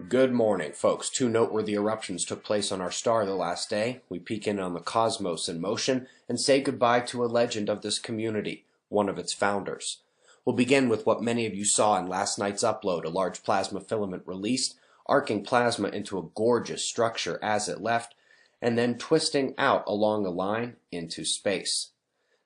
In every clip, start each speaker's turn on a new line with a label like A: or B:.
A: Good morning, folks. Two noteworthy eruptions took place on our star the last day. We peek in on the cosmos in motion and say goodbye to a legend of this community, one of its founders. We'll begin with what many of you saw in last night's upload, a large plasma filament released, arcing plasma into a gorgeous structure as it left, and then twisting out along a line into space.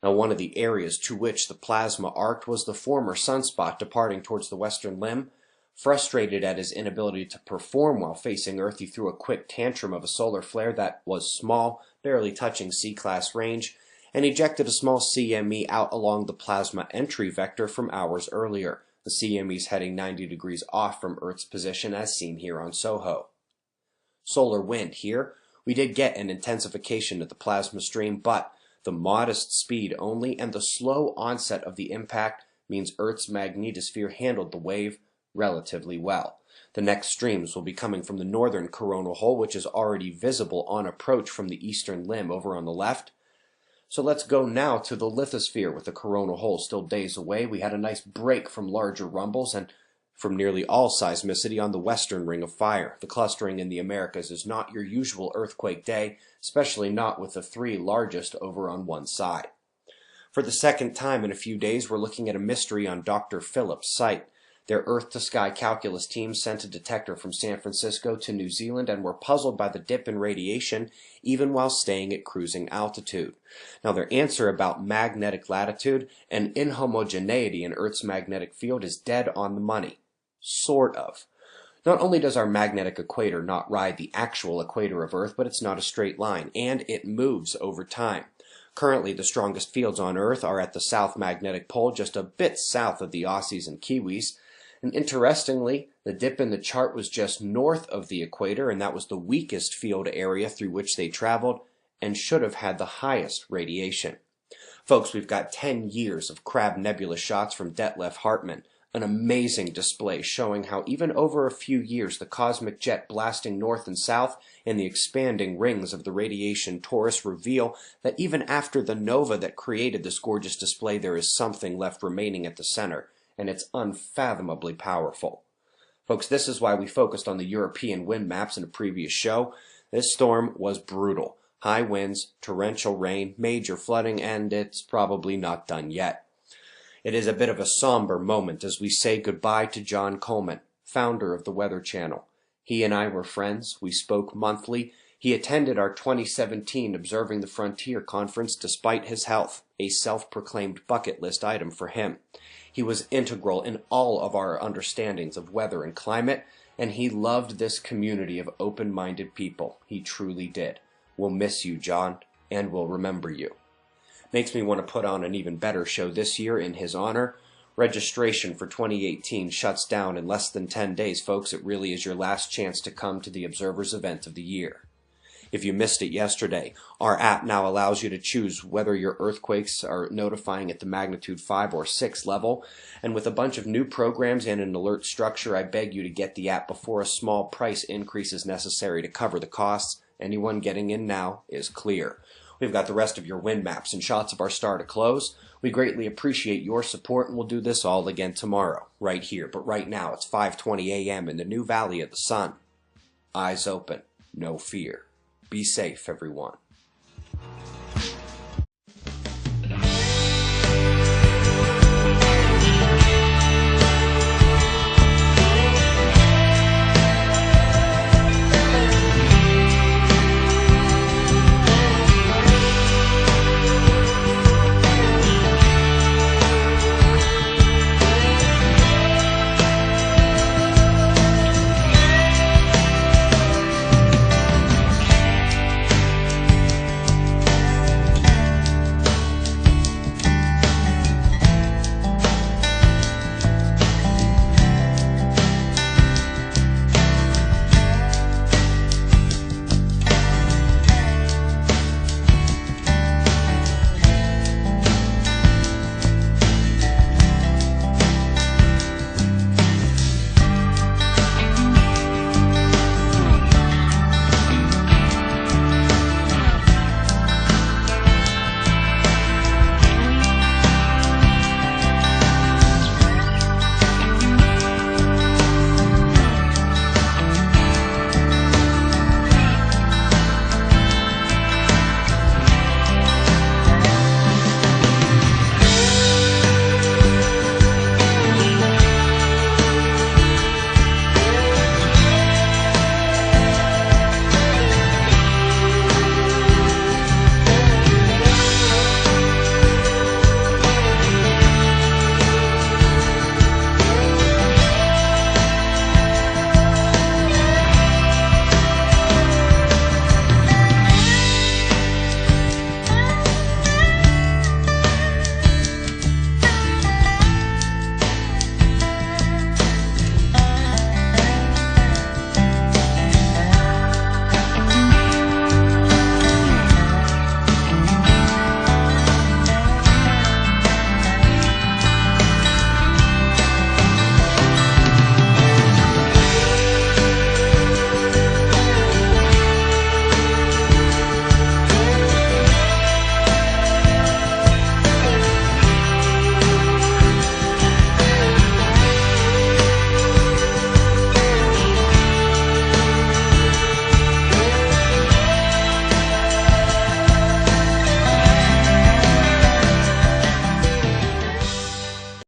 A: Now, one of the areas to which the plasma arced was the former sunspot departing towards the western limb. Frustrated at his inability to perform while facing Earth, he threw a quick tantrum of a solar flare that was small, barely touching C-class range, and ejected a small CME out along the plasma entry vector from hours earlier. The CME's heading 90 degrees off from Earth's position as seen here on SOHO. Solar wind here. We did get an intensification of the plasma stream, but the modest speed only and the slow onset of the impact means Earth's magnetosphere handled the wave relatively well. The next streams will be coming from the northern coronal hole, which is already visible on approach from the eastern limb over on the left. So let's go now to the lithosphere with the coronal hole still days away. We had a nice break from larger rumbles and from nearly all seismicity on the western ring of fire. The clustering in the Americas is not your usual earthquake day, especially not with the three largest over on one side. For the second time in a few days, we're looking at a mystery on Dr. Phillips' site. Their Earth-to-Sky calculus team sent a detector from San Francisco to New Zealand and were puzzled by the dip in radiation even while staying at cruising altitude. Now, their answer about magnetic latitude and inhomogeneity in Earth's magnetic field is dead on the money. Sort of. Not only does our magnetic equator not ride the actual equator of Earth, but it's not a straight line, and it moves over time. Currently, the strongest fields on Earth are at the South Magnetic Pole, just a bit south of the Aussies and Kiwis. And interestingly, the dip in the chart was just north of the equator, and that was the weakest field area through which they traveled and should have had the highest radiation. Folks, we've got 10 years of Crab Nebula shots from Detlef Hartmann, an amazing display showing how even over a few years the cosmic jet blasting north and south and the expanding rings of the radiation torus reveal that even after the nova that created this gorgeous display, there is something left remaining at the center. And it's unfathomably powerful. Folks, this is why we focused on the European wind maps in a previous show. This storm was brutal. High winds, torrential rain, major flooding, and it's probably not done yet. It is a bit of a somber moment as we say goodbye to John Coleman, founder of the Weather Channel. He and I were friends. We spoke monthly. He attended our 2017 Observing the Frontier conference despite his health, a self-proclaimed bucket list item for him. He was integral in all of our understandings of weather and climate, and he loved this community of open-minded people. He truly did. We'll miss you, John, and we'll remember you. Makes me want to put on an even better show this year in his honor. Registration for 2018 shuts down in less than 10 days, folks. It really is your last chance to come to the Observer's event of the year. If you missed it yesterday, our app now allows you to choose whether your earthquakes are notifying at the magnitude 5 or 6 level. And with a bunch of new programs and an alert structure, I beg you to get the app before a small price increase is necessary to cover the costs. Anyone getting in now is clear. We've got the rest of your wind maps and shots of our star to close. We greatly appreciate your support, and we'll do this all again tomorrow, right here. But right now, it's 5:20 a.m. in the new Valley of the Sun. Eyes open, no fear. Be safe, everyone.